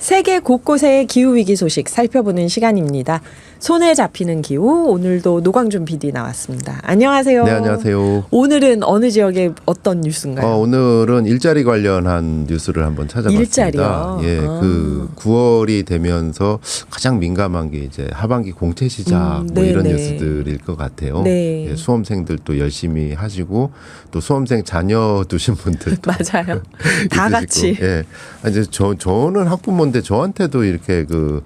세계 곳곳의 기후위기 소식 살펴보는 시간입니다. 손에 잡히는 기후, 오늘도 노광준 PD 나왔습니다. 안녕하세요. 네, 안녕하세요. 오늘은 어느 지역의 어떤 뉴스인가요? 오늘은 일자리 관련한 뉴스를 한번 찾아봤습니다. 일자리요? 예, 그 9월이 되면서 가장 민감한 게 이제 하반기 공채 시작 뭐 이런 뉴스들일 것 같아요. 네. 예, 수험생들도 열심히 하시고 또 수험생 자녀 두신 분들도 맞아요. 다 같이. 예, 이제 저는 학부모인데 저한테도 이렇게 그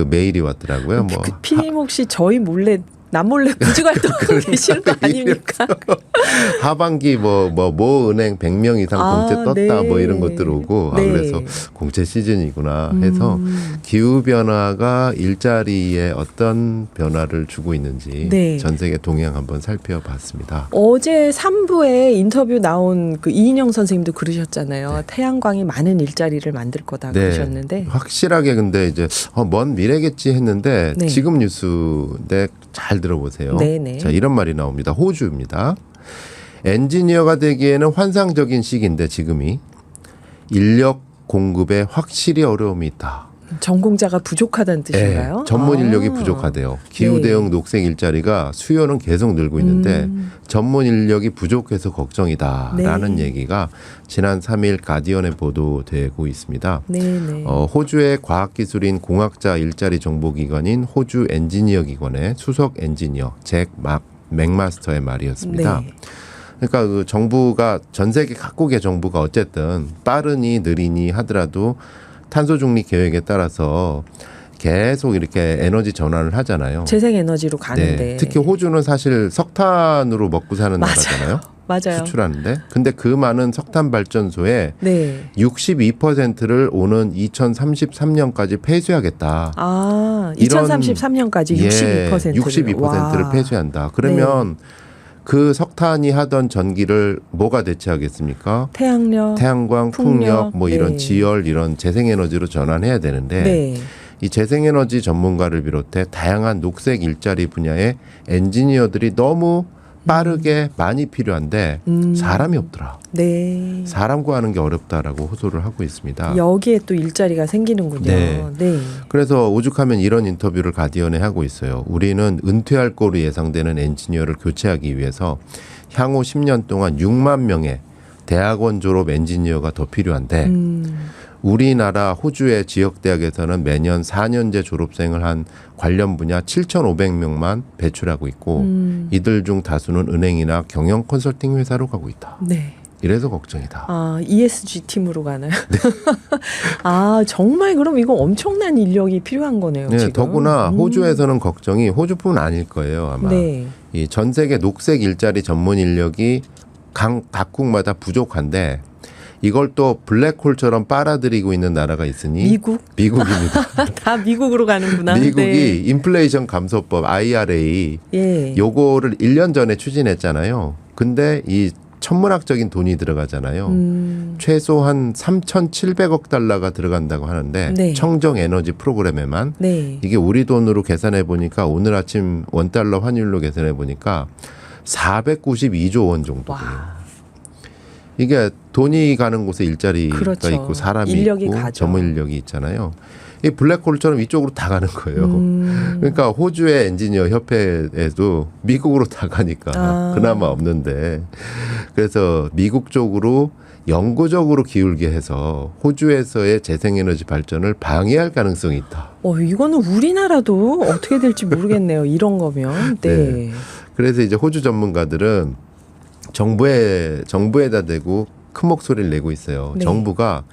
메일이 왔더라고요. 뭐 피디님 혹시 저희 몰래 남몰래 구직 활동하고 계시는 거 아닙니까? 하반기 뭐 은행 100명 이상 공채 떴다 네. 뭐 이런 것들 오고 네. 그래서 공채 시즌이구나 해서 기후 변화가 일자리에 어떤 변화를 주고 있는지 네. 전 세계 동향 한번 살펴봤습니다. 어제 3부에 인터뷰 나온 그 이인영 선생님도 그러셨잖아요. 네. 태양광이 많은 일자리를 만들 거다 그러셨는데. 확실하게 근데 이제 먼 미래겠지 했는데 네. 지금 뉴스인데 잘 들어보세요. 네네. 자, 이런 말이 나옵니다. 호주입니다. 엔지니어가 되기에는 환상적인 시기인데 지금이 인력 공급에 확실히 어려움이 있다. 전공자가 부족하다는 뜻인가요? 네, 전문 인력이 부족하대요. 기후 대응 녹색 일자리가 수요는 계속 늘고 있는데 전문 인력이 부족해서 걱정이다라는 얘기가 지난 3일 가디언에 보도되고 있습니다. 네네. 호주의 과학기술인 공학자 일자리 정보기관인 호주 엔지니어 기관의 수석 엔지니어 잭 맥마스터의 말이었습니다. 네. 그러니까 그 정부가 전 세계 각국의 정부가 어쨌든 빠르니 느리니 하더라도 탄소 중립 계획에 따라서 계속 이렇게 에너지 전환을 하잖아요. 재생에너지로 가는데. 네, 특히 호주는 사실 석탄으로 먹고 사는 나라잖아요. 맞아요. 수출하는데. 근데 그 많은 석탄 발전소의 네. 62%를 오는 2033년까지 폐쇄하겠다. 2033년까지 62%를. 62%를 폐쇄한다. 그러면 그 석탄이 하던 전기를 뭐가 대체하겠습니까? 태양광, 풍력, 뭐 이런 지열 이런 재생에너지로 전환해야 되는데 이 재생에너지 전문가를 비롯해 다양한 녹색 일자리 분야의 엔지니어들이 너무 빠르게 많이 필요한데 사람이 없더라. 네. 사람 구하는 게 어렵다라고 호소를 하고 있습니다. 여기에 또 일자리가 생기는군요. 네. 네. 그래서 오죽하면 이런 인터뷰를 가디언에 하고 있어요. 우리는 은퇴할 거로 예상되는 엔지니어를 교체하기 위해서 향후 10년 동안 6만 명의 대학원 졸업 엔지니어가 더 필요한데 우리나라 호주의 지역대학에서는 매년 4년제 졸업생을 한 관련 분야 7,500명만 배출하고 있고 이들 중 다수는 은행이나 경영 컨설팅 회사로 가고 있다. 네. 이래서 걱정이다. ESG 팀으로 가나요? 네. 정말 그럼 이거 엄청난 인력이 필요한 거네요. 네, 지금. 더구나 호주에서는 걱정이 호주뿐 아닐 거예요. 아마 네. 이 전 세계 녹색 일자리 전문 인력이 각국마다 부족한데 이걸 또 블랙홀처럼 빨아들이고 있는 나라가 있으니 미국입니다. 다 미국으로 가는구나. 미국이 인플레이션 감소법 IRA 요거를 1년 전에 추진했잖아요. 근데 이 천문학적인 돈이 들어가잖아요. 최소한 3,700억 달러가 들어간다고 하는데 청정 에너지 프로그램에만 이게 우리 돈으로 계산해 보니까 오늘 아침 원달러 환율로 계산해 보니까 492조 원 정도예요. 이게 돈이 가는 곳에 일자리가 있고 사람이 있고 가죠. 전문 인력이 있잖아요. 이 블랙홀처럼 이쪽으로 다 가는 거예요. 그러니까 호주의 엔지니어 협회에도 미국으로 다 가니까 그나마 없는데 그래서 미국 쪽으로 영구적으로 기울게 해서 호주에서의 재생에너지 발전을 방해할 가능성이 있다. 이거는 우리나라도 어떻게 될지 모르겠네요. 이런 거면. 네. 그래서 이제 호주 전문가들은 정부에다 대고 큰 목소리를 내고 있어요. 정부가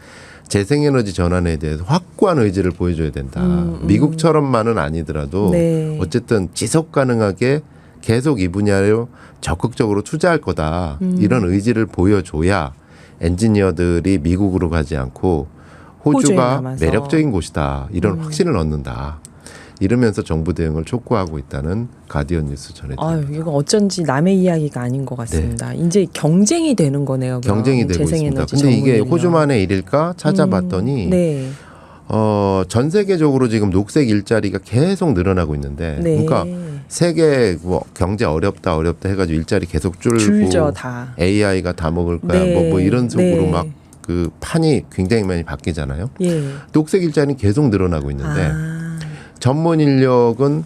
재생에너지 전환에 대해서 확고한 의지를 보여줘야 된다. 미국처럼만은 아니더라도 어쨌든 지속 가능하게 계속 이 분야로 적극적으로 투자할 거다. 이런 의지를 보여줘야 엔지니어들이 미국으로 가지 않고 호주가 매력적인 곳이다. 이런 확신을 얻는다. 이러면서 정부 대응을 촉구하고 있다는 가디언 뉴스 전해드립니다. 이건 어쩐지 남의 이야기가 아닌 것 같습니다. 이제 경쟁이 되는 거네요. 경쟁이 되고 있습니다. 근데 이게 호주만의 일일까 찾아봤더니 전 세계적으로 지금 녹색 일자리가 계속 늘어나고 있는데 그러니까 세계 뭐 경제 어렵다 해가지고 일자리 계속 줄고 줄죠, 다. AI가 다 먹을 거야 뭐 이런 속으로 막 그 판이 굉장히 많이 바뀌잖아요. 예. 녹색 일자리는 계속 늘어나고 있는데 전문 인력은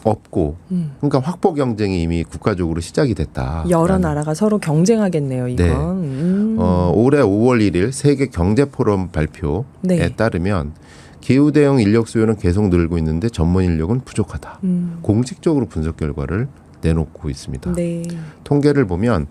없고 그러니까 확보 경쟁이 이미 국가적으로 시작이 됐다. 여러 나라가 서로 경쟁하겠네요. 이건. 네. 올해 5월 1일 세계 경제 포럼 발표에 네. 따르면 기후 대응 인력 수요는 계속 늘고 있는데 전문 인력은 부족하다. 공식적으로 분석 결과를 내놓고 있습니다. 네. 통계를 보면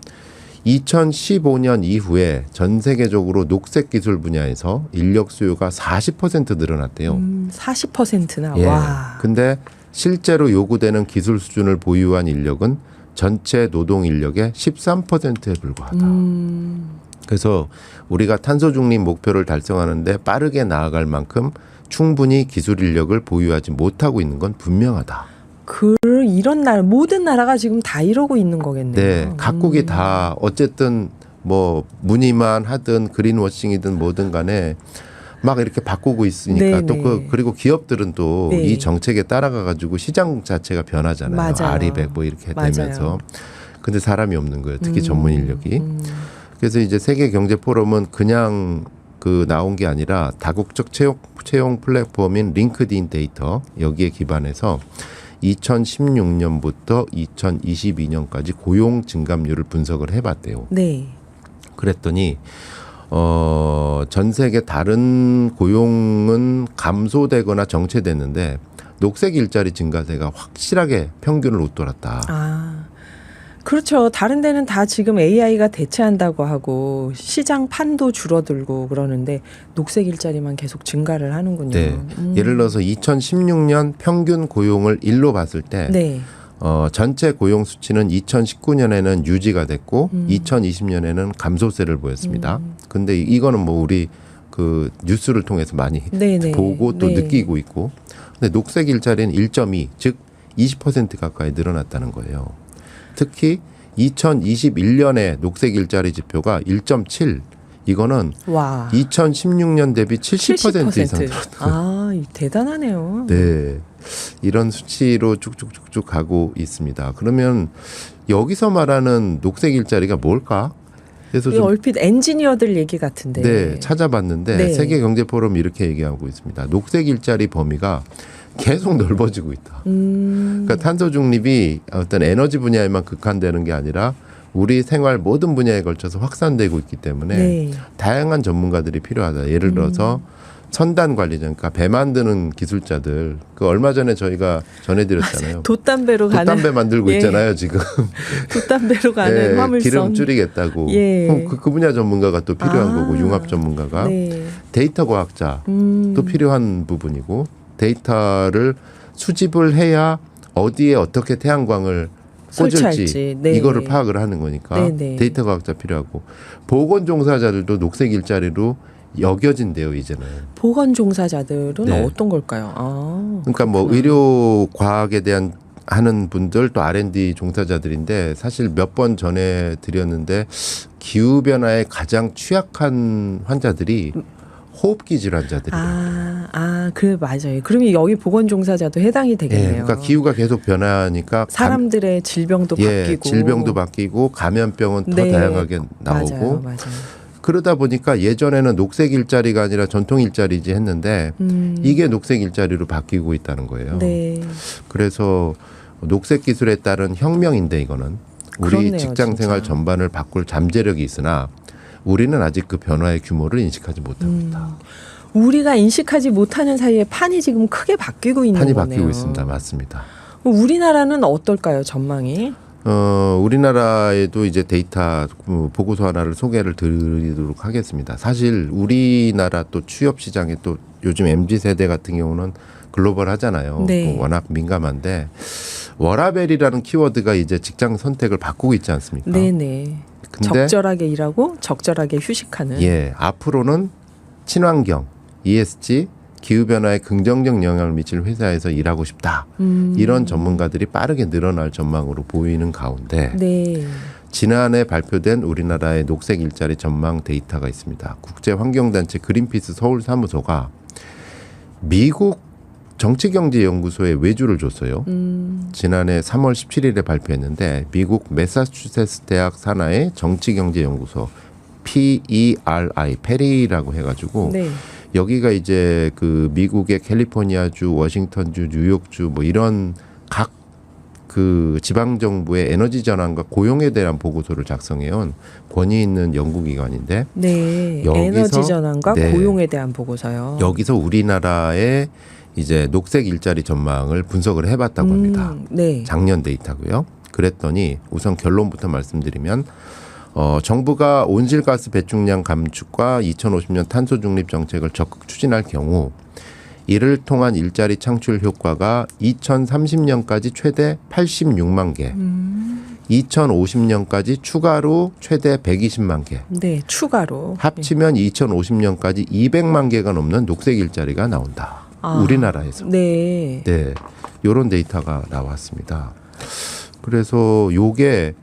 2015년 이후에 전 세계적으로 녹색 기술 분야에서 인력 수요가 40% 늘어났대요. 40%나. 예. 와. 근데 실제로 요구되는 기술 수준을 보유한 인력은 전체 노동 인력의 13%에 불과하다. 그래서 우리가 탄소 중립 목표를 달성하는데 빠르게 나아갈 만큼 충분히 기술 인력을 보유하지 못하고 있는 건 분명하다. 이런 나라 모든 나라가 지금 다 이러고 있는 거겠네요. 네, 각국이 다 어쨌든 뭐 문의만 하든 그린워싱이든 뭐든 간에 막 이렇게 바꾸고 있으니까 네, 또 네. 그리고 기업들은 또 네. 이 정책에 따라가 가지고 시장 자체가 변하잖아요. 맞아요. 아리백 뭐 이렇게 맞아요. 되면서. 근데 사람이 없는 거예요. 특히 전문 인력이. 그래서 이제 세계 경제 포럼은 그냥 그 나온 게 아니라 다국적 채용 플랫폼인 링크드인 데이터 여기에 기반해서 2016년부터 2022년까지 고용 증감률을 분석을 해봤대요. 네. 그랬더니 전 세계 다른 고용은 감소되거나 정체됐는데 녹색 일자리 증가세가 확실하게 평균을 웃돌았다. 아, 그렇죠. 다른 데는 다 지금 AI가 대체한다고 하고 시장 판도 줄어들고 그러는데 녹색 일자리만 계속 증가를 하는군요. 네. 예를 들어서 2016년 평균 고용을 일로 봤을 때 네. 전체 고용 수치는 2019년에는 유지가 됐고 2020년에는 감소세를 보였습니다. 근데 이거는 뭐 우리 그 뉴스를 통해서 많이 네네. 보고 또 네. 느끼고 있고. 근데 녹색 일자리는 1.2, 즉 20% 가까이 늘어났다는 거예요. 특히 2021년에 녹색 일자리 지표가 1.7. 이거는 와. 2016년 대비 70% 이상 늘었다. 아, 대단하네요. 네. 이런 수치로 쭉쭉쭉쭉 가고 있습니다. 그러면 여기서 말하는 녹색 일자리가 뭘까? 그래서 좀 얼핏 엔지니어들 얘기 같은데. 네, 찾아봤는데 네. 세계 경제 포럼이 이렇게 얘기하고 있습니다. 녹색 일자리 범위가 계속 넓어지고 있다. 그러니까 탄소 중립이 어떤 에너지 분야에만 극한되는 게 아니라 우리 생활 모든 분야에 걸쳐서 확산되고 있기 때문에 네. 다양한 전문가들이 필요하다. 예를 들어서 선단 관리자, 그러니까 배 만드는 기술자들. 그 얼마 전에 저희가 전해드렸잖아요. 돛담배로 가는. 돛담배 만들고 예. 있잖아요, 지금. 돛담배로 가는 화물선. 기름 줄이겠다고. 예. 그럼 그 분야 전문가가 또 필요한 거고, 융합 전문가가. 네. 데이터 과학자도 필요한 부분이고, 데이터를 수집을 해야 어디에 어떻게 태양광을 꽂을지 설치할지. 네. 이거를 파악을 하는 거니까 네. 데이터 과학자 필요하고, 보건 종사자들도 녹색 일자리로 여겨진대요, 이제는. 보건 종사자들은 네. 어떤 걸까요? 아, 그러니까 뭐 의료 과학에 대한 하는 분들 또 R&D 종사자들인데 사실 몇 번 전에 드렸는데 기후 변화에 가장 취약한 환자들이 호흡기 질환자들이에요. 그래 맞아요. 그러면 여기 보건 종사자도 해당이 되겠네요. 그러니까 기후가 계속 변하니까 사람들의 질병도 바뀌고 질병도 바뀌고 감염병은 더 네. 다양하게 나오고 맞아요. 그러다 보니까 예전에는 녹색 일자리가 아니라 전통 일자리지 했는데 이게 녹색 일자리로 바뀌고 있다는 거예요. 네. 그래서 녹색 기술에 따른 혁명인데 이거는 우리 그렇네요, 직장 생활 진짜. 전반을 바꿀 잠재력이 있으나 우리는 아직 그 변화의 규모를 인식하지 못하고 있다. 우리가 인식하지 못하는 사이에 판이 지금 크게 바뀌고 있는 판이 거네요. 바뀌고 있습니다. 맞습니다. 우리나라는 어떨까요, 전망이? 우리나라에도 이제 데이터 보고서 하나를 소개를 드리도록 하겠습니다. 사실 우리나라 또 취업 시장에 또 요즘 MZ 세대 같은 경우는 글로벌 하잖아요. 네. 워낙 민감한데 워라벨이라는 키워드가 이제 직장 선택을 바꾸고 있지 않습니까? 네네. 근데 적절하게 일하고 적절하게 휴식하는. 예, 앞으로는 친환경, ESG, 기후변화에 긍정적 영향을 미칠 회사에서 일하고 싶다. 이런 전문가들이 빠르게 늘어날 전망으로 보이는 가운데 네. 지난해 발표된 우리나라의 녹색 일자리 전망 데이터가 있습니다. 국제환경단체 그린피스 서울사무소가 미국 정치경제연구소에 외주를 줬어요. 지난해 3월 17일에 발표했는데 미국 매사추세츠 대학 산하의 정치경제연구소 PERI, 페리라고 해가지고 네. 여기가 이제 그 미국의 캘리포니아주, 워싱턴주, 뉴욕주 뭐 이런 각 그 지방 정부의 에너지 전환과 고용에 대한 보고서를 작성해온 권위 있는 연구기관인데, 네. 여기서, 에너지 전환과 네, 고용에 대한 보고서요. 여기서 우리나라의 이제 녹색 일자리 전망을 분석을 해봤다고 합니다. 네. 작년 데이터고요. 그랬더니 우선 결론부터 말씀드리면 정부가 온실가스 배출량 감축과 2050년 탄소 중립 정책을 적극 추진할 경우 이를 통한 일자리 창출 효과가 2030년까지 최대 86만 개, 2050년까지 추가로 최대 120만 개, 네, 추가로 합치면 2050년까지 200만 개가 넘는 녹색 일자리가 나온다. 우리나라에서. 네. 네, 이런 데이터가 나왔습니다. 그래서 요게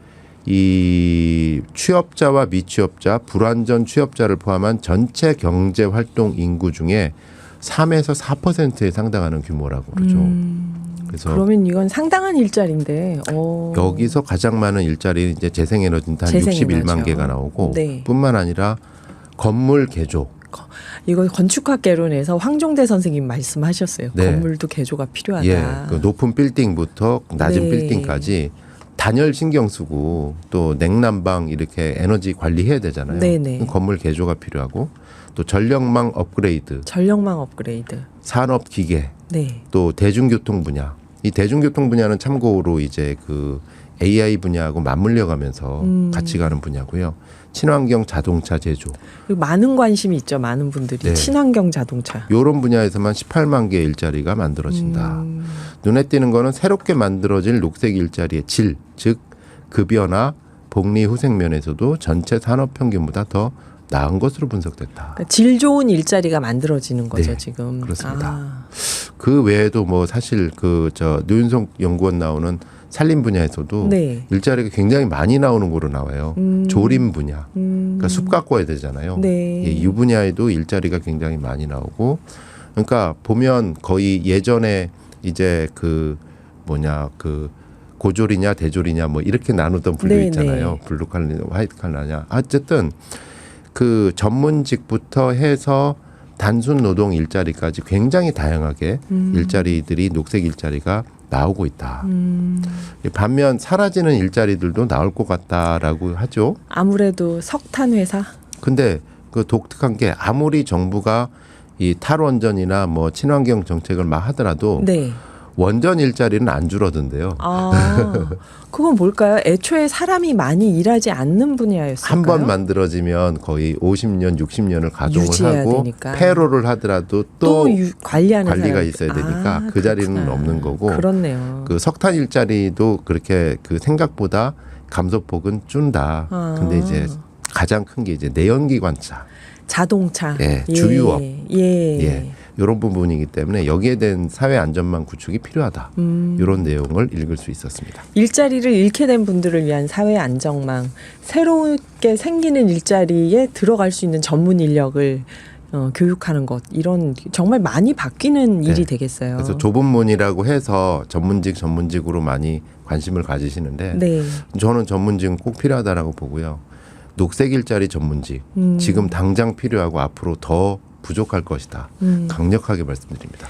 이 취업자와 미취업자, 불완전 취업자를 포함한 전체 경제 활동 인구 중에 3에서 4%에 상당하는 규모라고 그러죠. 그래서 그러면 이건 상당한 일자리인데 여기서 가장 많은 일자리는 이제 재생에너지인데 한 61만 개가 나오고, 네. 뿐만 아니라 건물 개조. 이거 건축학개론에서 황종대 선생님 말씀하셨어요. 네. 건물도 개조가 필요하다. 예, 그 높은 빌딩부터 낮은 네. 빌딩까지 단열 신경 쓰고 또 냉난방 이렇게 에너지 관리해야 되잖아요. 네네. 건물 개조가 필요하고 또 전력망 업그레이드, 전력망 업그레이드. 산업 기계, 네. 또 대중교통 분야. 이 대중교통 분야는 참고로 이제 그 AI 분야하고 맞물려 가면서 같이 가는 분야고요. 친환경 자동차 제조. 그리고 많은 관심이 있죠. 많은 분들이. 네. 친환경 자동차. 이런 분야에서만 18만 개의 일자리가 만들어진다. 눈에 띄는 거는 새롭게 만들어질 녹색 일자리의 질, 즉 급여나 복리 후생 면에서도 전체 산업 평균보다 더 나은 것으로 분석됐다. 그러니까 질 좋은 일자리가 만들어지는 거죠. 네, 지금. 그렇습니다. 그 외에도 뭐 사실 그 저 노윤석 연구원 나오는 산림 분야에서도 네. 일자리가 굉장히 많이 나오는 거로 나와요. 조림 분야. 그러니까 숲 가꿔야 되잖아요. 네. 예, 이 분야에도 일자리가 굉장히 많이 나오고, 그러니까 보면 거의 예전에 이제 그 뭐냐 그 고졸이냐 대졸이냐 뭐 이렇게 나누던 분류 네, 있잖아요. 네. 블루 칼라냐 화이트 칼라냐. 어쨌든 그 전문직부터 해서 단순 노동 일자리까지 굉장히 다양하게 일자리들이 녹색 일자리가 나오고 있다. 반면 사라지는 일자리들도 나올 것 같다라고 하죠. 아무래도 석탄 회사. 근데 그 독특한 게 아무리 정부가 이 탈원전이나 뭐 친환경 정책을 막 하더라도 네. 원전 일자리는 안 줄어든대요. 그건 뭘까요? 애초에 사람이 많이 일하지 않는 분야였을까요? 한 번 만들어지면 거의 50년, 60년을 가동을 유지해야 하고 되니까. 폐로를 하더라도 또 또 관리하는 관리가 사람. 있어야 되니까 그 자리는 그렇구나. 없는 거고. 그렇네요. 그 석탄 일자리도 그렇게 그 생각보다 감소폭은 준다. 근데 이제 가장 큰 게 이제 내연기관차. 자동차. 예, 주유업. 예. 예. 이런 부분이기 때문에 여기에 대한 사회 안전망 구축이 필요하다. 이런 내용을 읽을 수 있었습니다. 일자리를 잃게 된 분들을 위한 사회 안정망, 새롭게 생기는 일자리에 들어갈 수 있는 전문 인력을 교육하는 것, 이런 정말 많이 바뀌는 네. 일이 되겠어요. 그래서 좁은 문이라고 해서 전문직으로 많이 관심을 가지시는데, 네. 저는 전문직은 꼭 필요하다라고 보고요. 녹색 일자리 전문직 지금 당장 필요하고 앞으로 더 부족할 것이다. 강력하게 말씀드립니다.